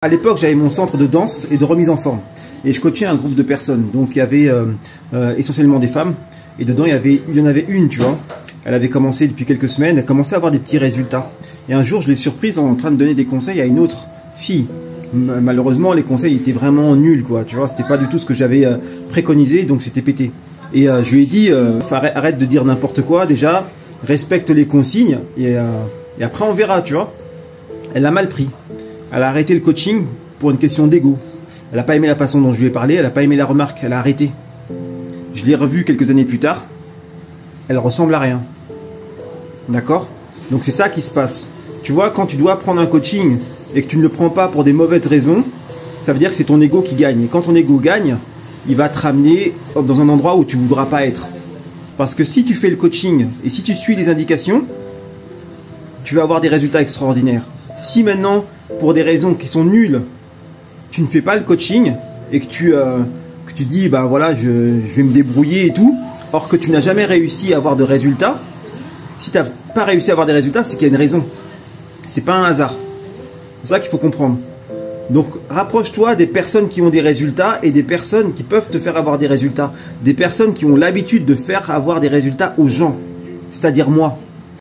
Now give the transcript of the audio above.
À l'époque, j'avais mon centre de danse et de remise en forme. Et je coachais un groupe de personnes. Donc, il y avait essentiellement des femmes. Et dedans, il y en avait une, tu vois. Elle avait commencé depuis quelques semaines. Elle commençait à avoir des petits résultats. Et un jour, je l'ai surprise en train de donner des conseils à une autre fille. Malheureusement, les conseils étaient vraiment nuls, quoi. Tu vois, c'était pas du tout ce que j'avais préconisé. Donc, c'était pété. Et je lui ai dit, arrête de dire n'importe quoi. Déjà, respecte les consignes. Et après, on verra, tu vois. Elle a mal pris. Elle a arrêté le coaching pour une question d'ego. Elle n'a pas aimé la façon dont je lui ai parlé, elle n'a pas aimé la remarque, elle a arrêté. Je l'ai revue quelques années plus tard, elle ressemble à rien. D'accord? Donc c'est ça qui se passe. Tu vois, quand tu dois prendre un coaching et que tu ne le prends pas pour des mauvaises raisons, ça veut dire que c'est ton ego qui gagne. Et quand ton ego gagne, il va te ramener dans un endroit où tu ne voudras pas être. Parce que si tu fais le coaching et si tu suis les indications, tu vas avoir des résultats extraordinaires. Si maintenant, pour des raisons qui sont nulles, tu ne fais pas le coaching et que tu dis, bah voilà, je vais me débrouiller et tout, or que tu n'as jamais réussi à avoir de résultats, si tu n'as pas réussi à avoir des résultats, c'est qu'il y a une raison. C'est pas un hasard. C'est ça qu'il faut comprendre. Donc, rapproche-toi des personnes qui ont des résultats et des personnes qui peuvent te faire avoir des résultats. Des personnes qui ont l'habitude de faire avoir des résultats aux gens, c'est-à-dire moi.